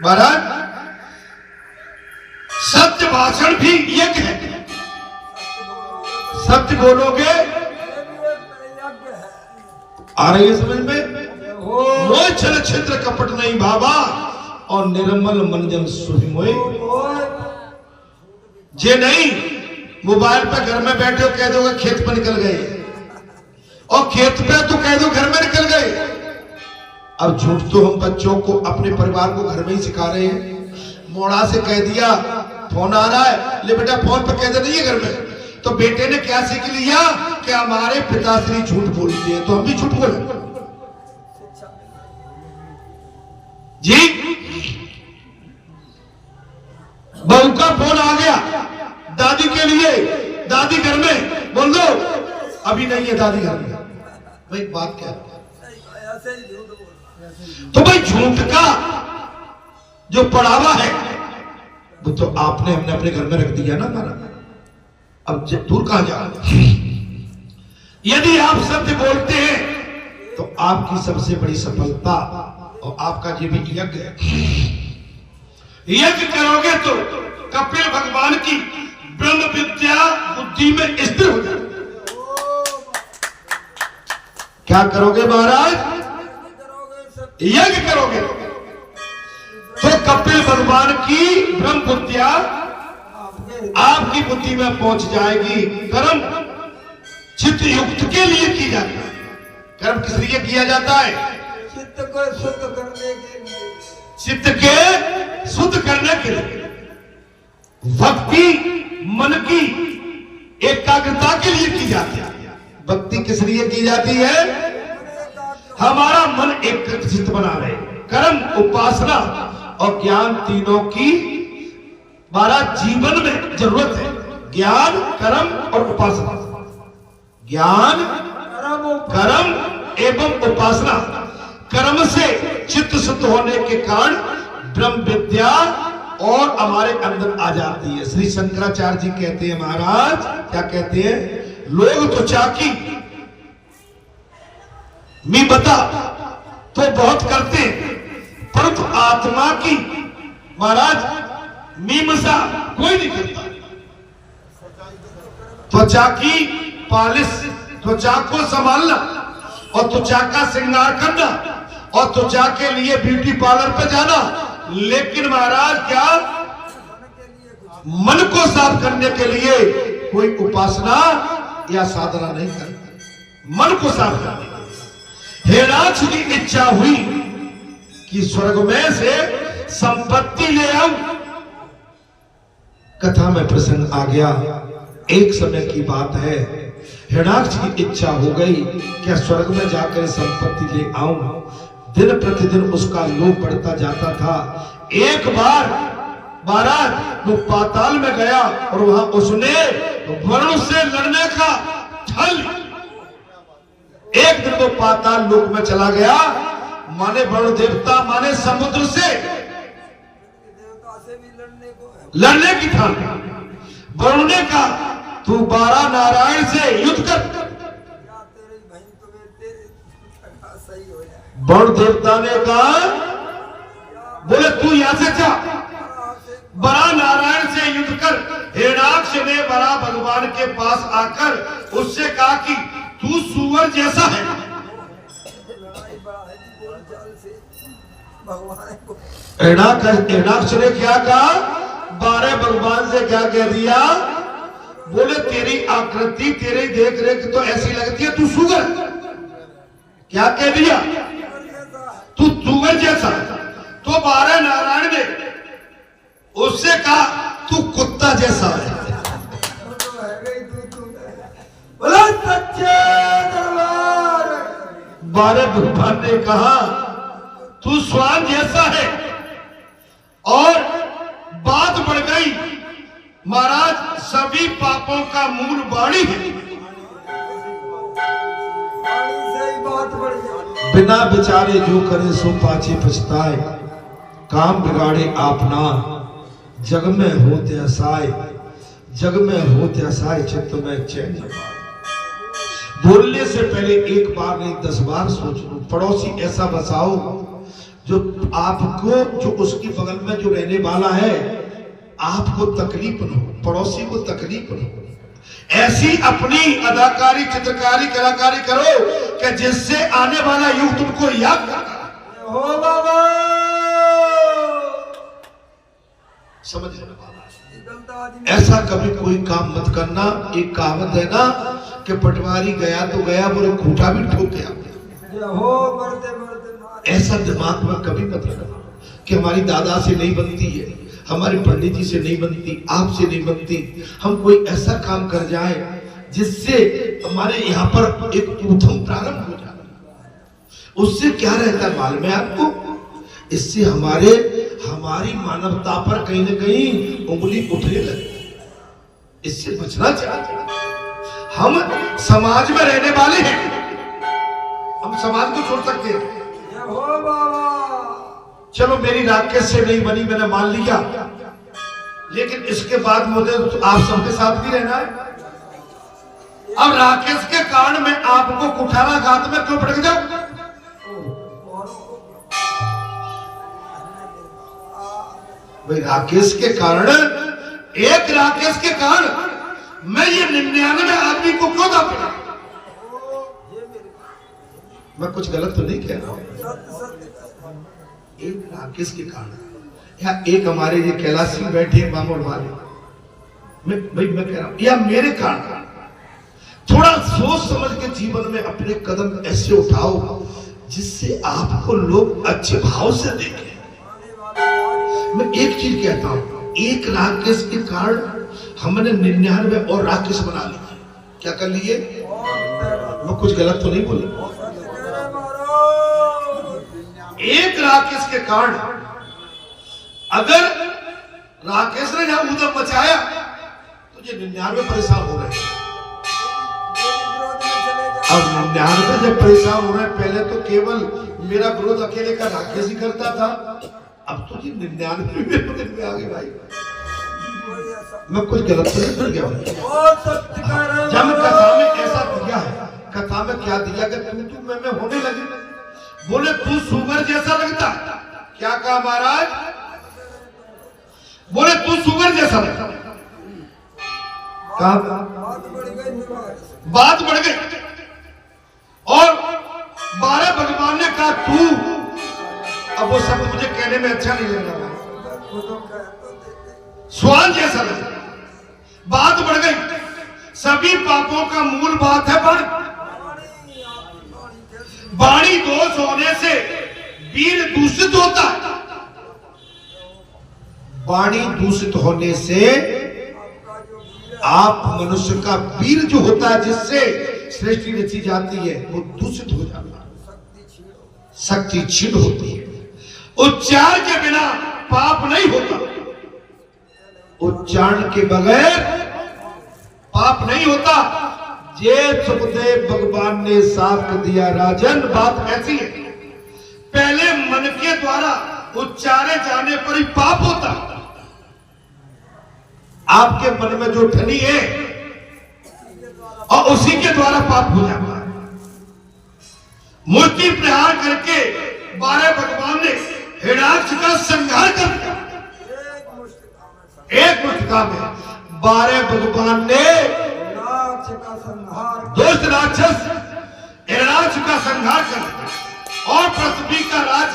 महाराज सत्य भाषण भी यज्ञ है। सत्य बोलोगे आ रही है समझ में? मोह छल छिद्र कपट नहीं बाबा और निर्मल मंजन सुहि मोय। जे नहीं मोबाइल पे घर में बैठे हो कह दोगे खेत पर निकल गए, और खेत पे तो कह दो घर में निकल गए। अब झूठ तो हम बच्चों को अपने परिवार को घर में ही सिखा रहे हैं। मोड़ा से कह दिया फोन आ रहा है, ले बेटा फोन पे कह दे नहीं है घर में, तो बेटे ने क्या सीख लिया कि हमारे पिताश्री झूठ बोलते हैं तो हम भी झूठ बोले। जी बहू का फोन आ गया दादी के लिए, दादी घर में, बोल दो अभी नहीं है दादी घर में। भाई बात क्या है? तो भाई झूठ का जो पढ़ावा है वो तो आपने हमने अपने घर में रख दिया ना हमारा। अब दूर कहां जा? यदि आप सत्य बोलते हैं तो आपकी सबसे बड़ी सफलता और आपका ये भी यज्ञ है। यज्ञ करोगे तो कपिल भगवान की ब्रह्म विद्या बुद्धि में स्थिर हो जाए। क्या करोगे महाराज? यज्ञ करोगे तो कपिल भगवान की ब्रह्म विद्या आपकी बुद्धि में पहुंच जाएगी। कर्म चित्त युक्त के लिए की जाती है। कर्म किस लिए किया जाता है? चित्त को शुद्ध करने के लिए, चित्त के शुद्ध करने के लिए, भक्ति मन की एकाग्रता के लिए की जाती है। भक्ति किस लिए की जाती है? हमारा मन एकाग्रचित्त बना रहे। कर्म उपासना और ज्ञान तीनों की हमारा जीवन में जरूरत है। ज्ञान कर्म और उपासना, ज्ञान कर्म एवं उपासना। कर्म से चित्त शुद्ध होने के कारण ब्रह्म विद्या और हमारे अंदर आ जाती है। श्री शंकराचार्य जी कहते हैं महाराज, क्या कहते हैं? लोग तो चाकी मी बता तो बहुत करते हैं, परंतु आत्मा की महाराज मीमांसा कोई नहीं करता। त्वचा की पालिश, त्वचा को संभालना और त्वचा का श्रृंगार करना और त्वचा के लिए ब्यूटी पार्लर पे जाना, लेकिन महाराज क्या मन को साफ करने के लिए कोई उपासना या साधना नहीं करता। मन को साफ करने हिरणाक्ष की इच्छा हुई कि स्वर्ग में से संपत्ति ले आऊं। कथा में प्रसंग आ गया। एक समय की बात है, हिरणाक्ष की इच्छा हो गई कि स्वर्ग में जाकर संपत्ति ले आऊं। दिन प्रतिदिन उसका लोभ बढ़ता जाता था। एक बार महाराज वो पाताल में गया और वहां उसने वरुण से लड़ने का छल। एक दिन वो पाताल लोक में चला गया, माने वरुण देवता माने समुद्र से लड़ने की ठान। वरुण ने कहा तू 12 नारायण से युद्ध कर। वरुण देवता ने कहा बोले तू यहां से जा, बड़ा नारायण से युद्ध कर। हिरणाक्ष ने बड़ा भगवान के पास आकर उससे कहा कि तू सुअर जैसा है। हिरणाक्ष ने क्या कहा? 12 भगवान से क्या कह दिया? बोले तेरी आकृति तेरी देख रेख तो ऐसी लगती है तू सुअर। क्या कह दिया? तू सुअर जैसा। तो 12 नारायण ने उससे कहा तू कुत्ता जैसा है। सच्चे दरबार 12 भगवान ने कहा तू स्वान जैसा है। और बात बढ़ गई महाराज, सभी पापों का मूल वाणी है। से ही बात बढ़ जाती। बिना विचारे जो करे सो पाछे पछताए। काम बिगाड़े आपना जग में होते असाय। जग में होते असाय चित्त में चैन न पाए। बोलने से पहले एक बार नहीं 10 बार सोच लो। पड़ोसी ऐसा बसाओ जो आपको, जो उसकी बगल में जो रहने वाला है, आपको तकलीफ न हो, पड़ोसी को तकलीफ न हो। ऐसी अपनी अदाकारी, चित्रकारी, कलाकारी करो कि जिससे आने वाला युग तुमको याद करेगा। हो बाबा समझ लेना बाबा, एकदम दादी ऐसा कभी कोई काम मत करना। एक कहावत है ना कि पटवारी गया तो गया, बोले खूंटा भी ठोक गया। ये हो मरते मरते मारे। ऐसा दिमाग में कभी मत रखना कि हमारी दादा से नहीं बनती है, हमारे पंडित जी से नहीं बनती, आपसे नहीं बनती। हम कोई ऐसा काम कर जाए जिससे हमारे यहाँ पर एक उद्यम प्रारंभ हो जाए। उससे क्या रहता है मालूम है आपको? इससे हमारी मानवता पर कहीं ना कहीं उंगली उठने लगे। इससे बचना चाहिए। हम समाज में रहने वाले हैं, हम समाज को छोड़ सकते हैं। ये हो बाबा चलो मेरी राकेश से नहीं बनी, मैंने मान लिया, लेकिन इसके बाद मुझे आप सबके साथ भी रहना है। अब राकेश के कारण मैं आपको कुठारा घात में क्यों भड़क जाऊं? भाई राकेश के कारण, एक राकेश के कारण मैं ये 99 आदमी को क्यों दापना? मैं कुछ गलत तो नहीं कह रहा हूं। एक राकेश के कारण, या एक हमारे ये कैलाश सिंह बैठे हैं मामोड़ वाले, मैं कह रहा हूं, या मेरे कारण। थोड़ा सोच समझ के जीवन में अपने कदम ऐसे उठाओ जिससे आपको लोग अच्छे भाव से देखें। मैं एक चीज कहता हूं, एक राकेश के कारण हमने 99 और राकेश बना लिए। क्या कर लिए? मैं कुछ गलत तो नहीं बोला। एक राकेश के कारण, अगर राकेश ने जहां उधर मचाया तो ये 99 परेशान हो रहे हैं। अब 99 जब परेशान हो रहे हैं, पहले तो केवल मेरा विरोध अकेले का राकेश ही करता था, अब तो ये 99 मेरे बदल में आ गए भाई। मैं कुछ गलत तो नहीं कर गया भाई। जब कथा में ऐसा दिया है, कथा में क्या दिया कि तू मैं होने लगे, बोले तू सुगर जैसा लगता। क्या कहा महाराज? बोले तू सुगर जैसा लगता। कहा बात बढ़ गई और 12 भगवान ने कहा तू, अब वो सब मुझे कहने में अच्छा नहीं लग रहा, स्वान जैसा लगा। बात बढ़ गई। सभी पापों का मूल बात है वाणी दोष होने से वीर दूषित होता है। वाणी दूषित होने से आप मनुष्य का वीर जो होता है, जिससे सृष्टि रची जाती है, वो दूषित हो जाता है, शक्ति क्षीण होती है। उच्चारण के बिना पाप नहीं होता, उच्चारण के बगैर पाप नहीं होता। ये सुखदेव भगवान ने साफ कर दिया राजन। बात ऐसी है, पहले मन के द्वारा उच्चारे जाने पर ही पाप होता। आपके मन में जो ठनी है और उसी के द्वारा पाप हो जाता है। मूर्ति प्रहार करके 12 भगवान ने हिरण्याक्ष का संहार कर दिया। एक मुष्टिका में 12 भगवान ने दुष्ट राक्षस हिरण्याक्ष का संहार कर दिया और पृथ्वी का राज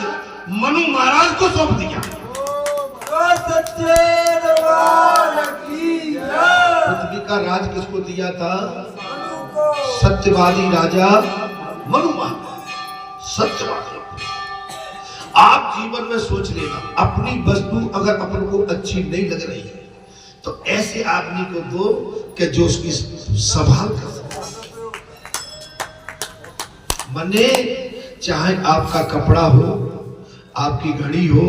मनु महाराज को सौंप दिया। पृथ्वी का राज किसको दिया था? सत्यवादी राजा मनु महाराज। सत्यवादी। आप जीवन में सोच लेना, अपनी वस्तु अगर अपन को अच्छी नहीं लग रही है तो ऐसे आदमी को दो कि जो उसकी संभाल कर सके। मने चाहे आपका कपड़ा हो, आपकी घड़ी हो,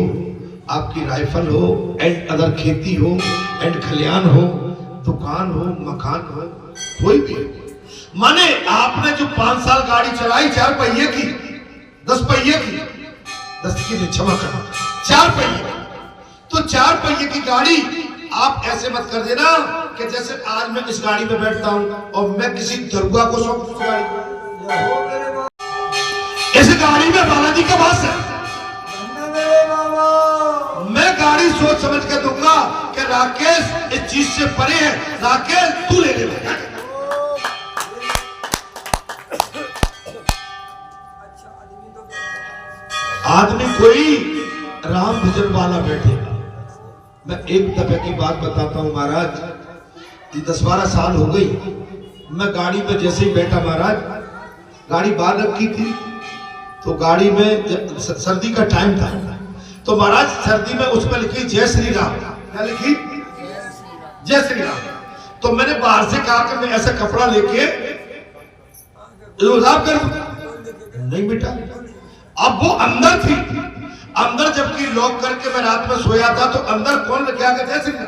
आपकी राइफल हो, एंड अदर खेती हो, एंड खलियान हो, दुकान हो, मकान हो, कोई भी हो। माने आपने जो 5 साल गाड़ी चलाई 4 पहिए की, 10 पहिए की, 10 की नहीं, क्षमा करना, 4 पहिए, तो 4 पहिए की गाड़ी आप ऐसे मत कर देना कि जैसे आज मैं इस गाड़ी में बैठता हूं और मैं किसी दरुआ को सौंप दूं गाड़ी। इस गाड़ी में बालाजी का वास है। सोच समझ के दूंगा कि राकेश इस चीज से परे है, राकेश तू ले ले भाई। अच्छा आदमी तो आदमी कोई राम भजन वाला बैठेगा। मैं एक दफे की बात बताता हूँ महाराज, 10-12 साल हो गई, मैं गाड़ी में जैसे ही बैठा महाराज, गाड़ी बाहर रखी थी तो गाड़ी में सर्दी का टाइम था, तो महाराज सर्दी में उस पर लिखी जय श्री राम। क्या लिखी? जय श्री राम। तो मैंने बाहर से कहा कि मैं ऐसा कपड़ा लेके राम कर दूं। नहीं बेटा, अब वो अंदर थी, अंदर जबकि लॉक करके मैं रात में सोया था तो अंदर कौन क्या कहते हैं सिंह।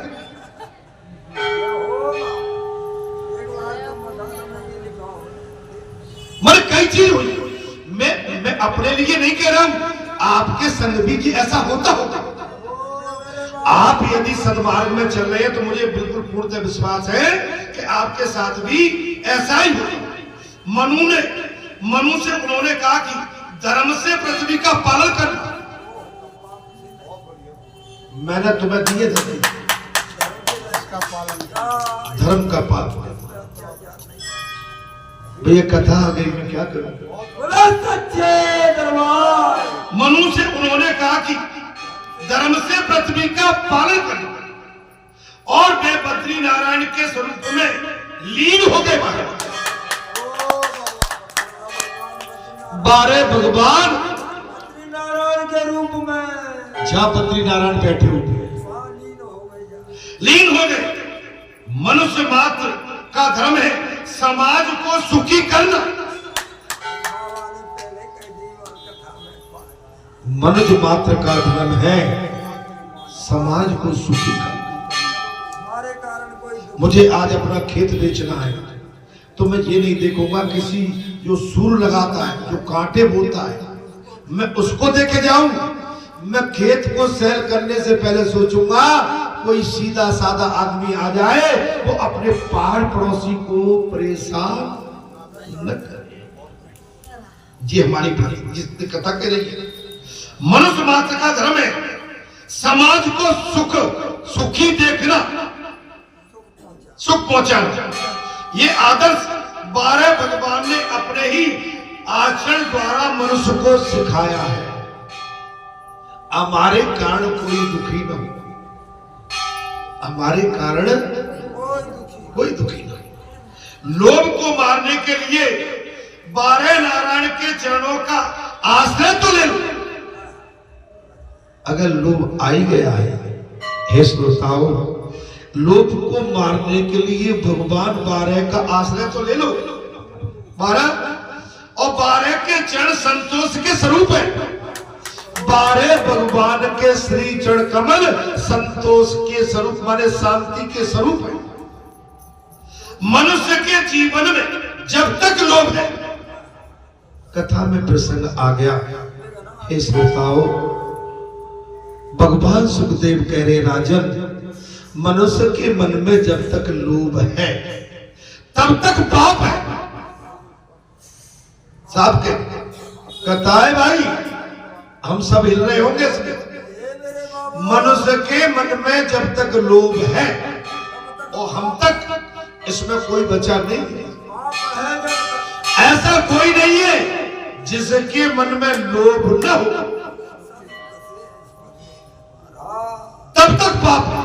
मगर कई चीज हुई, मैं अपने लिए नहीं कह रहा हूं, आपके संग भी जी ऐसा होता होगा। आप यदि सदमार्ग में चल रहे हैं तो मुझे बिल्कुल पूर्ण विश्वास है कि आपके साथ भी ऐसा ही होगा। मनु से उन्होंने कहा कि धर्म से पृथ्वी का पालन करना। मैंने तुम्हें दिए धर्म का पालन। भैया कथा आ गई, मैं क्या करूं? सच्चे दरबार। मनु से उन्होंने कहा कि धर्म से पृथ्वी का पालन करना और वे बद्री नारायण के स्वरूप में लीन हो गए। 12 भगवान नारायण के रूप में जहां बद्री नारायण बैठे हुए लीन हो गए। मनुष्य मात्र का धर्म है समाज को सुखी करना। मनुष्य मात्र का धर्म है समाज को सुखी करना। हमारे कारण कोई मुझे आज अपना खेत बेचना है तो मैं ये नहीं देखूंगा किसी जो सूर लगाता है, जो कांटे बोता है, मैं उसको देखे जाऊं। मैं खेत को सैर करने से पहले सोचूंगा कोई सीधा साधा आदमी आ जाए, वो अपने पहाड़ पड़ोसी को परेशान न करे। जी हमारी जिसने कथा कह रही है, मनुष्य मात्र का धर्म है समाज को सुखी देखना, सुख पहुंचाना। ये आदर्श 12 भगवान ने अपने ही आचरण द्वारा मनुष्य को सिखाया है। हमारे कारण कोई दुखी न हो, हमारे कारण कोई दुखी न हो। लोभ को मारने के लिए 12 नारायण के चरणों का आश्रय तो ले लो। अगर लोभ आ ही गया है, हे श्रोताओं, लोभ को मारने के लिए भगवान 12 का आश्रय तो ले लो। 12 और 12 के चरण संतोष के स्वरूप है। 12 भगवान के श्री चरण कमल संतोष के स्वरूप माने शांति के स्वरूप है। मनुष्य के जीवन में जब तक लोभ है, कथा में प्रसंग आ गया, हे श्रोताओं, भगवान सुखदेव कह रहे राजन, मनुष्य के मन में जब तक लोभ है तब तक पाप है। साहब के कथा है भाई, हम सब हिल रहे होंगे इसमें। मनुष्य के मन में जब तक लोभ है और हम तक, इसमें कोई बचा नहीं है। ऐसा कोई नहीं है जिसके मन में लोभ न हो, तब तक पाप है।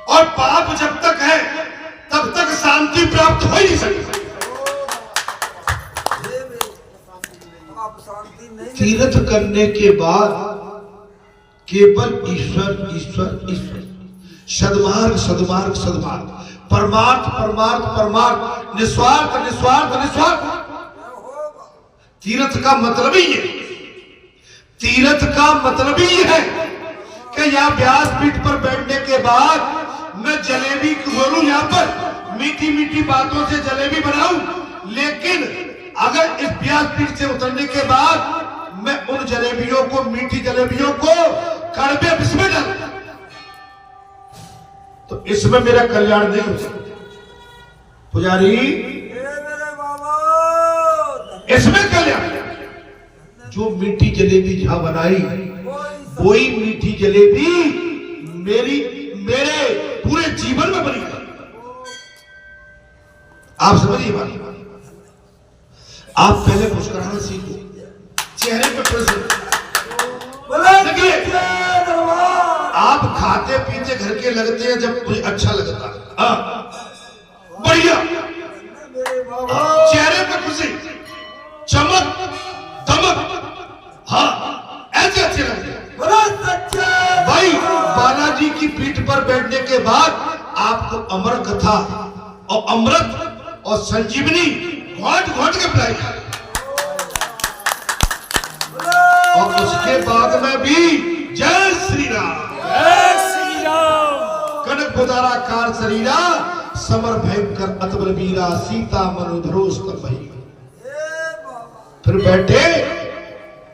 और पाप जब तक है तब तक शांति प्राप्त हो ही नहीं सकती। तीर्थ करने के बाद केवल ईश्वर ईश्वर ईश्वर, सद्मार्ग सद्मार्ग सद्मार्ग, परमार्थ परमार्थ परमार्थ, निस्वार्थ निस्वार्थ निस्वार्थ। तीर्थ का मतलब ही है, तीर्थ का मतलब ही है कि यहाँ व्यासपीठ पर बैठने के बाद मैं जलेबी खोलूं, यहाँ पर मीठी मीठी बातों से जलेबी बनाऊं, लेकिन अगर इस व्यासपीठ से उतरने के बाद मैं उन जलेबियों को, मीठी जलेबियों को कड़वे विष में डाल, तो इसमें मेरा कल्याण नहीं हो सकता। पुजारी, इसमें कल्याण, जो मीठी जलेबी जहां बनाई वही मीठी जलेबी मेरे पूरे जीवन में बनी है। आप समझिए बात। आप पहले मुस्कुराना सीखो, चेहरे पे प्रसन्न। देखिए, आप खाते पीते घर के लगते हैं जब मुझे अच्छा लगता है। हाँ, बढ़िया, चेहरे पे खुशी, चमक दमक, हाँ ऐसे अच्छे लगते हैं भाई। बालाजी की पीठ पर बैठने के बाद आपको अमर कथा और अमृत और संजीवनी घोट घोट के पिलाई, और उसके बाद में भी जय श्री राम, कनक बुदाराकार शरीरा, समर भयंकर अतबल वीरा, सीता मनोधरोष तपहि। फिर बैठे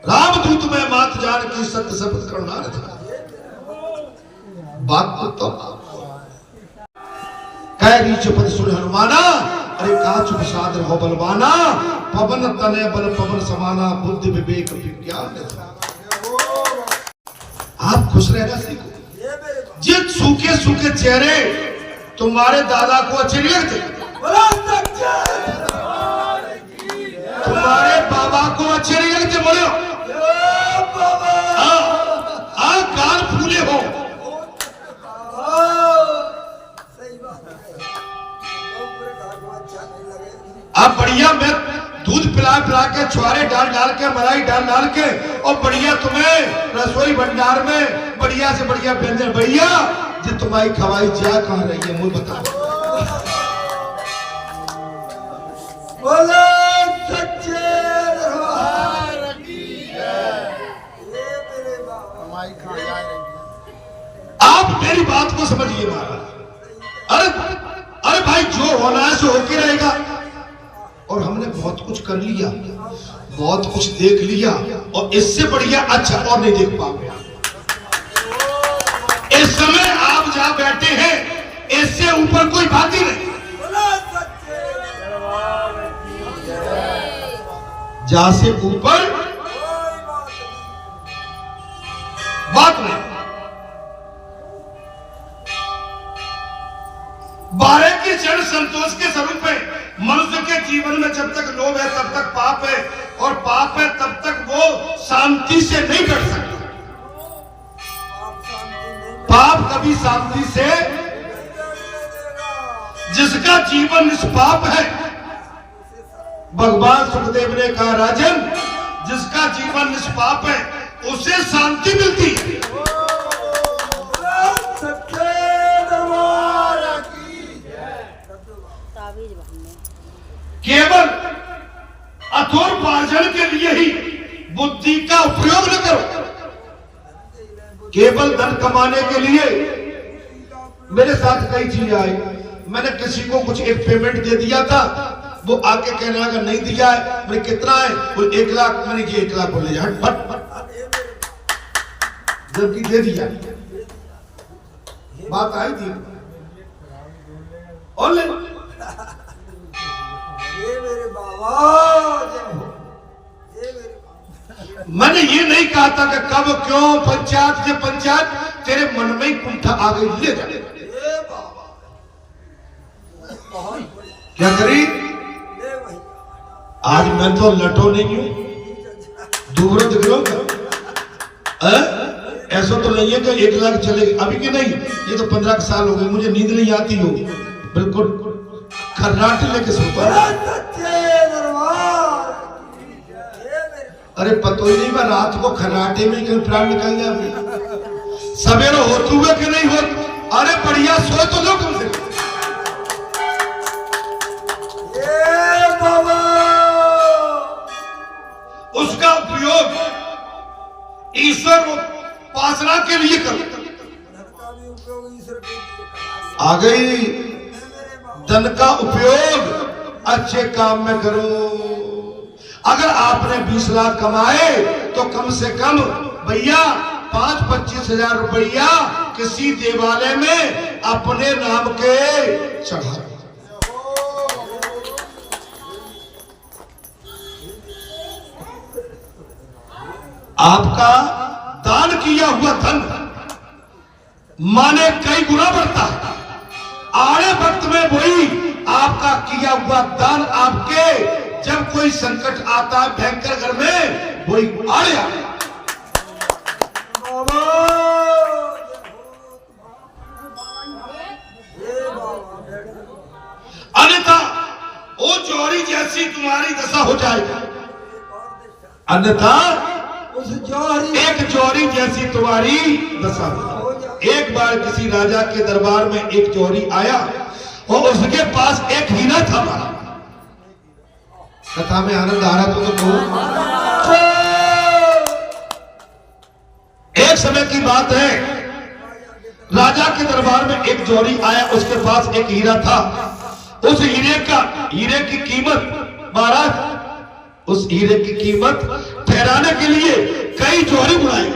रामदूत में मात जान की सत्य शपथ करुणा था। बात तो कह रीच पद सुन हनुमाना, अरे काच प्रसाद रहो बलवाना, पवन तनय बल पवन समाना, बुद्धि विवेक विज्ञान। आप खुश रहना सीखो। जिन सूखे सूखे चेहरे तुम्हारे दादा को अच्छे नहीं लगते, तुम्हारे बाबा को अच्छे नहीं लगते, बोलो कान फूले हो। आप बढ़िया मैं दूध पिला पिला के, छुआरे डाल डाल के, मलाई डाल डाल के, और बढ़िया तुम्हें रसोई भंडार में बढ़िया से बढ़िया व्यंजन, भैया जो तुम्हारी खवाई जा कहाँ रही है मुझे बताओ। बोलो सच्चे दरबार की जय। ये मेरे बाबा आप मेरी बात को समझिए महाराज। अरे भाई, जो होना है सो होके रहेगा। और हमने बहुत कुछ कर लिया, बहुत कुछ देख लिया, और इससे बढ़िया अच्छा और नहीं देख पाओगे। इस समय आप जहां बैठे हैं, इससे ऊपर कोई बात ही नहीं। जहां से ऊपर बात नहीं। 12 के क्षण संतोष के स्वरूप है। मनुष्य के जीवन में जब तक लोभ है तब तक पाप है, और पाप है तब तक वो शांति से नहीं बैठ सकता। पाप कभी शांति से, जिसका जीवन निष्पाप है, भगवान सुखदेव ने कहा राजन, जिसका जीवन निष्पाप है उसे शांति मिलती है। केवल अथोपार्जन के लिए ही बुद्धि का उपयोग न करो। केवल धन कमाने के लिए मेरे साथ कई चीजें आई। मैंने किसी को कुछ एक पेमेंट दे दिया था, वो आके कहने लगा नहीं दिया है। मैंने कितना है? बोले 1 लाख। मैंने ये 1 लाख बोले हट फट, जबकि दे दिया। बात आई थी और ले। ये मेरे बाबा, ये मेरे बाबा। मैंने ये नहीं कहा था कि कब क्यों पंचायत से पंचायत, तेरे मन में ही कुंठा आ गई, ले जा। ये बाबा क्या करी? आज मैं तो लटो नहीं हूं, दूर दिख रहा हूं। ऐसा तो नहीं है कि 1 लाख चलेगी अभी की नहीं। ये तो 15 साल हो गए, मुझे नींद नहीं आती हो, बिल्कुल खर्राटे लेके सोता हूं। अरे पता ही नहीं, मैं रात को खर्राटे में कहीं प्राण निकल जाए। सवेरे होते हुए कि नहीं हो, अरे बढ़िया सो तो लो कम से कम। उसका उपयोग ईश्वर उपासना के लिए करो। आ गई, धन का उपयोग अच्छे काम में करो। अगर आपने 20 लाख कमाए तो कम से कम भैया 5-25 हजार रुपया किसी देवालय में अपने नाम के चढ़ा। आपका दान किया हुआ धन माने कई गुना बढ़ता है। आड़े वक्त में वही आपका किया हुआ दान आपके जब कोई संकट आता है भयंकर घर में वही आड़े आए। बाबा ये बाबा अन्यथा वो चोरी जैसी तुम्हारी दशा हो जाएगी। अन्यथा उस जौहरी एक चोरी जैसी तुम्हारी दशा हो जाएगी। एक बार किसी राजा के दरबार में एक चोरी आया और उसके पास एक हीरा था। कथा में आनंद आ रहा तो एक समय की बात है, राजा के दरबार में एक चोरी आया, उसके पास एक हीरा था। उस हीरे की कीमत महाराज, उस हीरे की कीमत ठहराने के लिए कई चोरी बुलाए।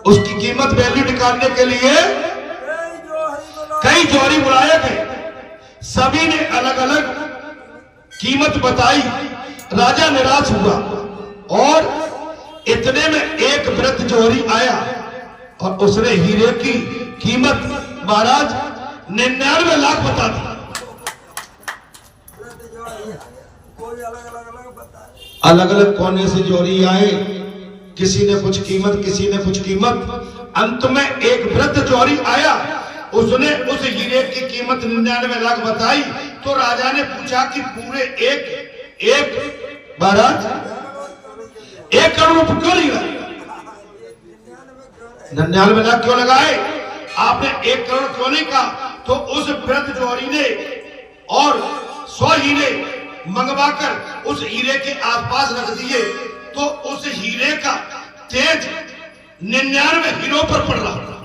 उसकी कीमत वैल्यू निकालने के लिए कई चोरी बुलाए गए। सभी ने अलग अलग कीमत बताई। राजा निराश हुआ और इतने में एक वृद्ध चोरी आया और उसने हीरे की कीमत महाराज 99 लाख बता दी। अलग अलग कोने से चोरी आए, किसी ने कुछ कीमत, किसी ने कुछ कीमत। अंत में एक वृद्ध चोरी आया, उसने उस हीरे की कीमत 99 लाख बताई। तो राजा ने पूछा कि पूरे एक महाराज 1 करोड़ रुपए क्यों नहीं लगाए? 99 लाख क्यों लगाए? आपने 1 करोड़ क्यों नहीं कहा? तो उस वृद्ध चोरी ने और 100 हीरे मंगवाकर उस हीरे के आसपास रख दिए। तो उस हीरे का तेज 99 हीरों पर पड़ रहा था।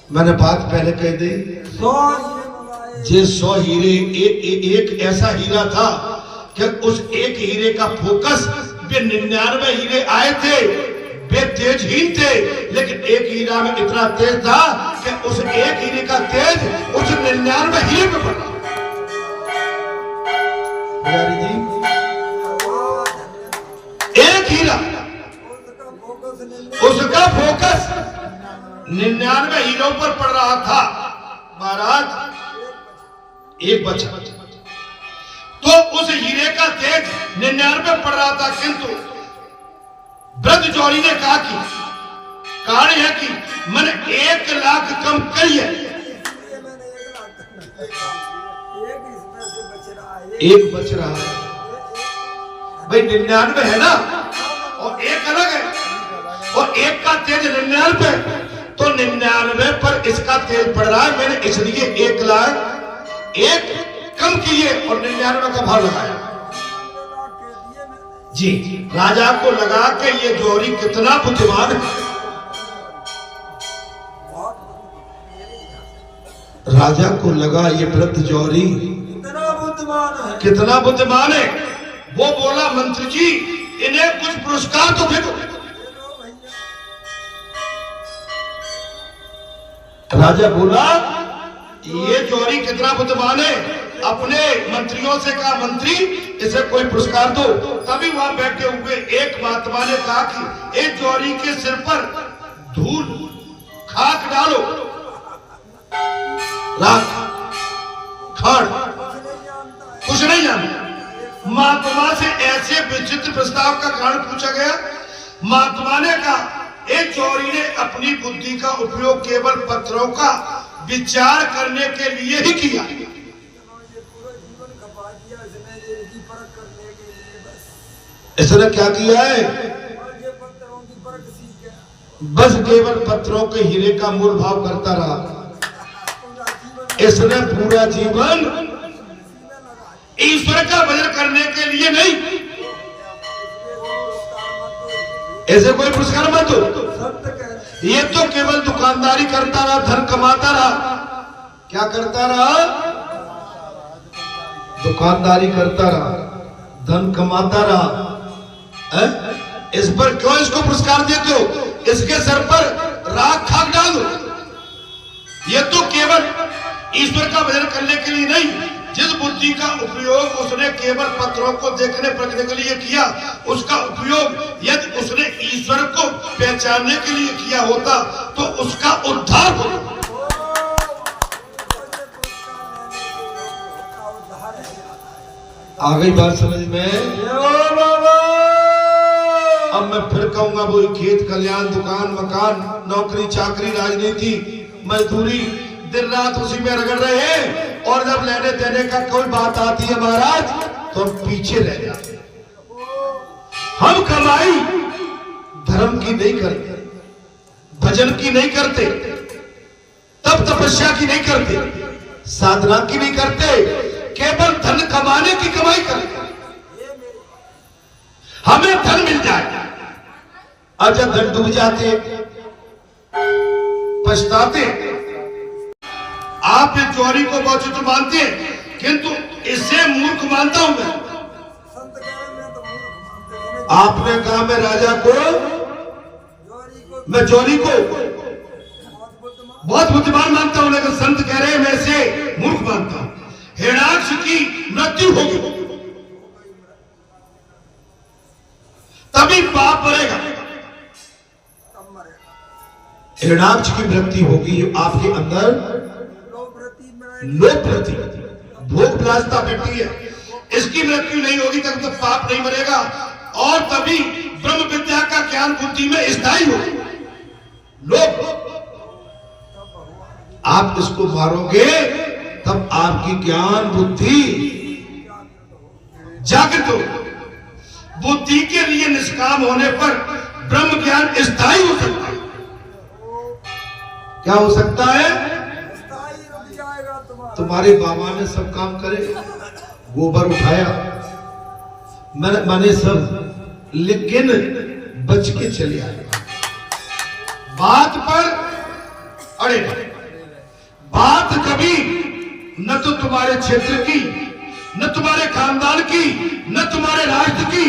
मैंने बात पहले कह दी, 100 हीरे एक ऐसा हीरा था कि उस एक हीरे का फोकस 99 हीरे आए थे, वे तेजहीन थे, लेकिन एक हीरा में इतना तेज था कि उस एक हीरे का तेज उस 99 हीरे पे पड़ा। जी एक हीरा, उसका फोकस 99 हीरों पर पड़ रहा था। महाराज एक बचा, तो उस हीरे का तेज 99 पड़ रहा था, किंतु वृद्ध चोरी ने कहा कि कारण है कि मैंने 1 लाख कम करिए। एक बच रहा है भाई, 99 है ना और एक अलग है, और एक का तेज 99, तो 99 पर इसका तेज पड़ रहा है। मैंने इसलिए 1 लाख कम किए और 99 का भाव लगाया। जी राजा को लगा कि ये चोरी कितना बुद्धिमान है। राजा को लगा ये वृद्ध चोरी कितना बुद्धिमान है। वो बोला, मंत्री जी इन्हें कुछ पुरस्कार तो दे दो। राजा बोला, ये चोरी कितना बुद्धिमान है। अपने मंत्रियों से कहा, मंत्री इसे कोई पुरस्कार दो। तभी वहां बैठे हुए एक महात्मा ने कहा कि इस चोरी के सिर पर धूल खाक डालो, राख खाड़, कुछ नहीं जानता। महात्मा से ऐसे विचित्र प्रस्ताव का कारण पूछा गया। महात्मा ने कहा, इस चोरी ने अपनी बुद्धि का उपयोग केवल पत्थरों का विचार करने के लिए ही किया। इसने क्या किया है? बस केवल पत्थरों के हीरे का मूल भाव करता रहा। इसने पूरा जीवन ईश्वर का भजन करने के लिए नहीं। ऐसे कोई पुरस्कार मत दो। ये तो केवल दुकानदारी करता रहा, धन कमाता रहा। क्या करता रहा? दुकानदारी करता रहा, धन कमाता रहा। इस पर क्यों इसको पुरस्कार देते हो? इसके सर पर राख खाक डाल दो। ये तो केवल ईश्वर का भजन करने के लिए नहीं, जिस बुद्धि का उपयोग उसने केवल पत्थरों को देखने परखने के लिए किया, उसका उपयोग यदि उसने ईश्वर को पहचानने के लिए किया होता तो उसका उद्धार होता। आ गई बात समझ में? अब मैं फिर कहूंगा वही खेत खलियान, दुकान मकान, नौकरी चाकरी, राजनीति, मजदूरी, दिन रात उसी में रगड़ रहे हैं। और जब लेने देने का कोई बात आती है महाराज तो हम पीछे रह जाते। हम कमाई धर्म की नहीं करते, भजन की नहीं करते, तप तपस्या की नहीं करते, साधना की नहीं करते, केवल धन कमाने की कमाई करते। हमें धन मिल जाए, अच्छा धन डूब जाते, पछताते। आप इस चोरी को बहुत उचित मानते हैं, किंतु इसे मूर्ख मानता हूं मैं। आपने कहा मैं राजा को, मैं चोरी को बहुत बुद्धिमान मानता हूं, लेकिन संत कह रहे हैं मैं इसे मूर्ख मानता हूं। हिरण्याक्ष की मृत्यु होगी तभी पाप मरेगा। हिरण्याक्ष की मृत्यु होगी, आपके अंदर लोभ प्रति भोग विलासता बैठी है, इसकी मृत्यु नहीं होगी तब तक पाप नहीं मरेगा, और तभी ब्रह्म विद्या का ज्ञान बुद्धि में स्थायी होगा। लोभ, आप इसको मारोगे तब आपकी ज्ञान बुद्धि जागृत हो। बुद्धि के लिए निष्काम होने पर ब्रह्म ज्ञान स्थायी हो सकता है। क्या हो सकता है? तुम्हारे बाबा ने सब काम करे, गोबर उठाया, मैंने सब, लेकिन बच के चले आए। बात पर अड़े, बात कभी न तो तुम्हारे क्षेत्र की, न तुम्हारे खानदान की, न तुम्हारे राष्ट्र की,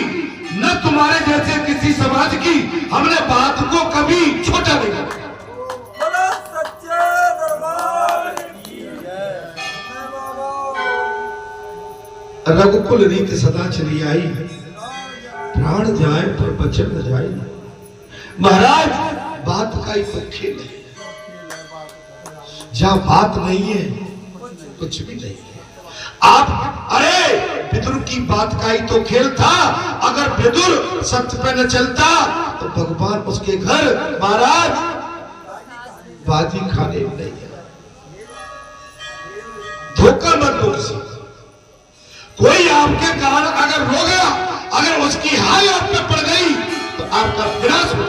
न तुम्हारे जैसे किसी समाज की, हमने बात को कभी छोटा नहीं किया। रघुकुल रीत सदा चली आई, प्राण जाए पर बचन न जाए। महाराज बात का ही तो खेल है, जहां बात नहीं है कुछ भी नहीं है। आप अरे विदुर की बात का ही तो खेल था। अगर विदुर सत्य पे न चलता तो भगवान उसके घर महाराज बाजी खाने में नहीं है। धोखा मत दो किसी, कोई आपके कारण अगर रो गया, अगर उसकी हाय आप पे पड़ गई तो आपका विनाश हो।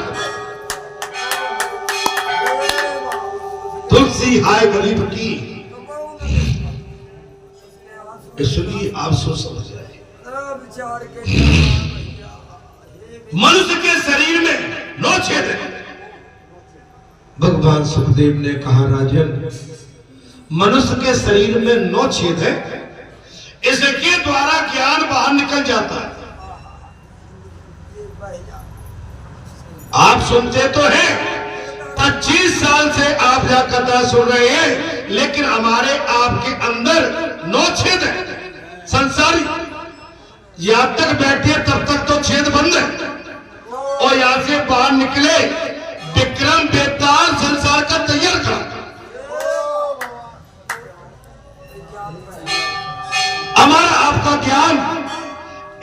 तुलसी हाय गरीब की, इसलिए आप सोच समझ रहे। मनुष्य के शरीर में 9 छेद है। भगवान सुखदेव ने कहा राजन, मनुष्य के शरीर में 9 छेद है, इसके द्वारा ज्ञान बाहर निकल जाता है। आप सुनते तो हैं, 25 साल से आप यह कथा सुन रहे हैं, लेकिन हमारे आपके अंदर 9 छेद है संसारी। यहां तक बैठे तब तक तो छेद बंद है, और यहां से बाहर निकले विक्रम बेताल संसार का तैयार कर। हमारा आपका ज्ञान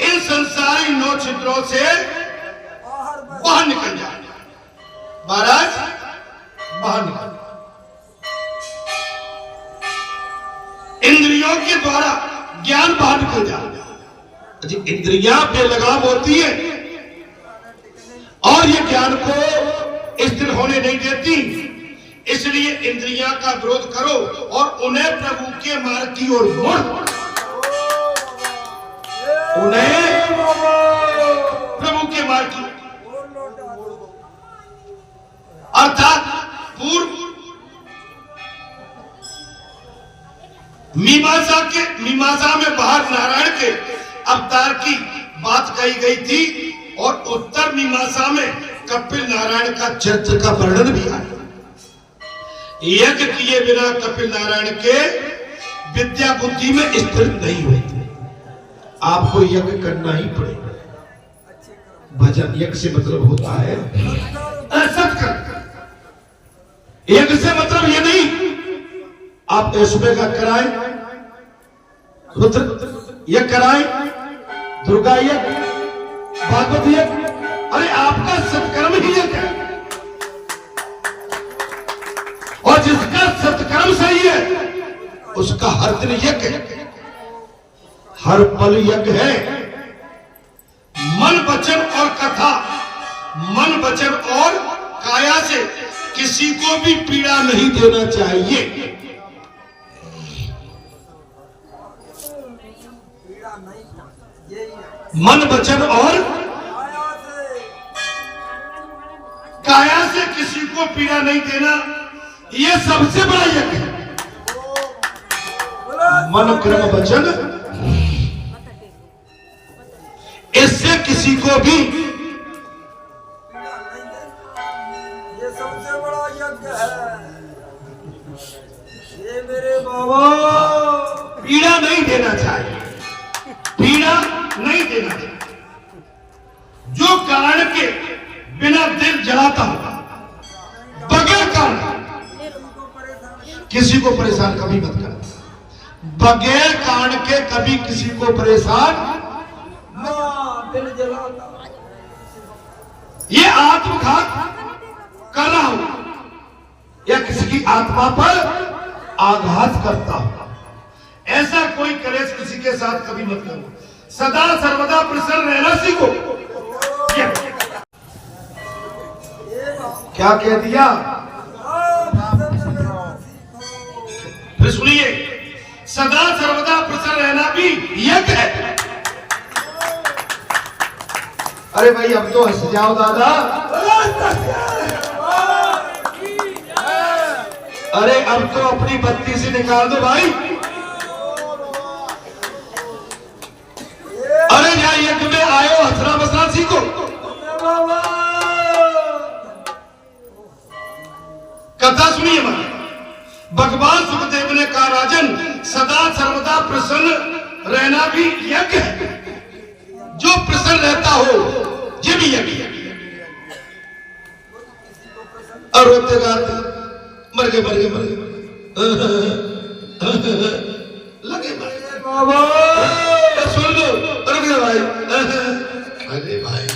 इन संसारी 9 छिद्रों से बाहर निकल जाए। महाराज बाहर निकल, इंद्रियों के द्वारा ज्ञान बाहर निकल जाए। जी इंद्रियां बेलगाम होती है और ये ज्ञान को स्थिर होने नहीं देती, इसलिए इंद्रियां का विरोध करो और उन्हें प्रभु के मार्ग की ओर मोड़, उन्हें प्रभु के मार्ग की, अर्थात पूर्व मीमांसा में बाहर नारायण के अवतार की बात कही गई थी, और उत्तर मीमांसा में कपिल नारायण का चरित्र का वर्णन भी आया। यज्ञ किए बिना कपिल नारायण के विद्या बुद्धि में स्थिर नहीं होते। आपको यज्ञ करना ही पड़ेगा। भजन यज्ञ से मतलब होता है सत्कर्म। यज्ञ से मतलब ये नहीं आप ऐश्वर्य का कराएं, रुद्र यज्ञ कराएं, दुर्गा यज्ञ, भागवत यज्ञ। अरे आपका सत्कर्म ही यज्ञ है, और जिसका सत्कर्म सही है उसका हर दिन यज्ञ है, हर पल यज्ञ है। मन वचन और कथा, मन वचन और काया से किसी को भी पीड़ा नहीं देना चाहिए। मन वचन और काया से किसी को पीड़ा नहीं देना, यह सबसे बड़ा यज्ञ है। मन क्रम वचन, इससे किसी को भी ये सबसे बड़ा यज्ञ है। ये मेरे बाबा पीड़ा नहीं देना चाहिए, पीड़ा नहीं देना चाहिए। जो कारण के बिना दिल जलाता होगा, बगैर कारण किसी को परेशान कभी मत करना। बगैर कारण के कभी किसी को परेशान दिल जलाता, ये आत्मघात कर रहा हूं या किसी की आत्मा पर आघात करता हूं, ऐसा कोई कलेश किसी के साथ कभी मत करो। सदा सर्वदा प्रसन्न रहना सीखो। क्या कह दिया? फिर सुनिए, सदा सर्वदा प्रसन्न रहना भी यज्ञ है। अरे भाई अब तो हंस जाओ दादा। अरे अब तो अपनी बत्ती से निकाल दो भाई। अरे यहाँ यज्ञ में आयो, हंसना बसना सीखो। कथा सुनिए हमारी। भगवान सुखदेव ने कहा, राजन सदा सर्वदा प्रसन्न रहना भी यज्ञ है। जो प्रसन्न रहता हो ये भी यज्ञ है। और रोते गाते मर गए लगे मर गए बाबा। सुन लो, रुक जा भाई। अरे भाई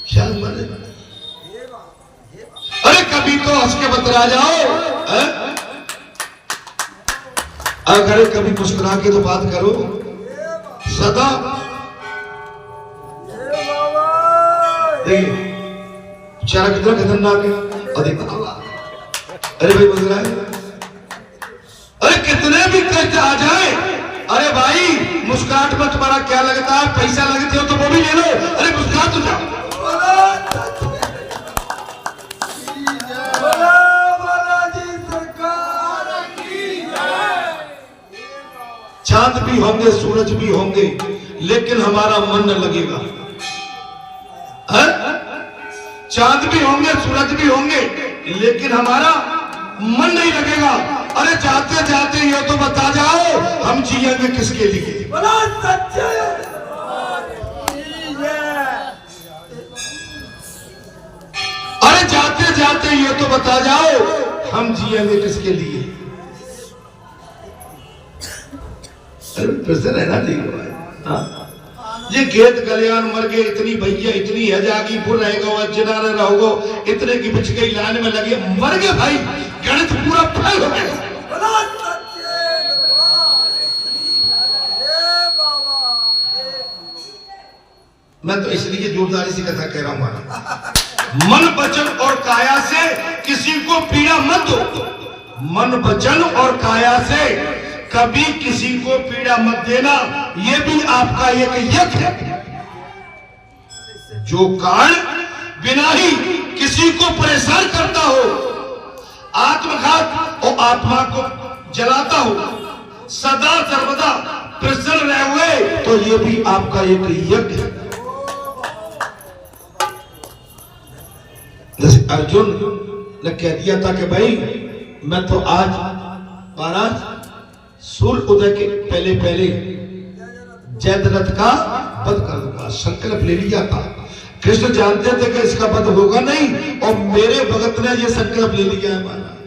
क्या मरे? अरे कभी तो हंस के बतला जाओ। अगर कभी मुस्कुरा के तो बात करो। सदा देखिए बेचारा कितना खतरनाक है। अधिक अरे भाई बोल रहा है, अरे कितने भी कष्ट आ जाए, अरे भाई मुस्कुराहट में तुम्हारा क्या लगता है? पैसा लगते हो तो वो भी ले लो। अरे मुस्कुरा तो जाओ। चांद भी होंगे, सूरज भी होंगे, लेकिन हमारा मन न लगेगा। चांद भी होंगे, सूरज भी होंगे, लेकिन हमारा मन नहीं लगेगा। अरे जाते जाते ये तो बता जाओ, हम जिएंगे किसके लिए? अरे जाते जाते ये तो बता जाओ, हम जिएंगे किसके लिए? प्रसन्न रहना चाहिए। ये खेत कल्याण मर गए, इतनी भैया इतनी हजागी बुर रहेगा, चिना रहोगो, इतने की बिछ गई लाइन में लगे, मर गए भाई, गणित पूरा फेल हो गया। मैं तो इसलिए जोरदारी से कथा कह रहा हूं। मन वचन और काया से किसी को पीड़ा मत दो। मन वचन और काया से कभी किसी को पीड़ा मत देना, यह भी आपका एक यज्ञ है। जो कारण बिना ही किसी को परेशान करता हो, आत्मघात और आत्मा को जलाता हो, सदा सर्वदा प्रसन्न रहे हुए, तो ये भी आपका एक यज्ञ है। जैसे अर्जुन ने कह दिया था कि भाई मैं तो आज महाराज सूर्य उदय के पहले पहले जयद्रथ का वध कर दूंगा, संकल्प ले लिया था। कृष्ण जानते थे कि इसका वध होगा नहीं, और मेरे भगत ने ये संकल्प ले लिया है महाराज।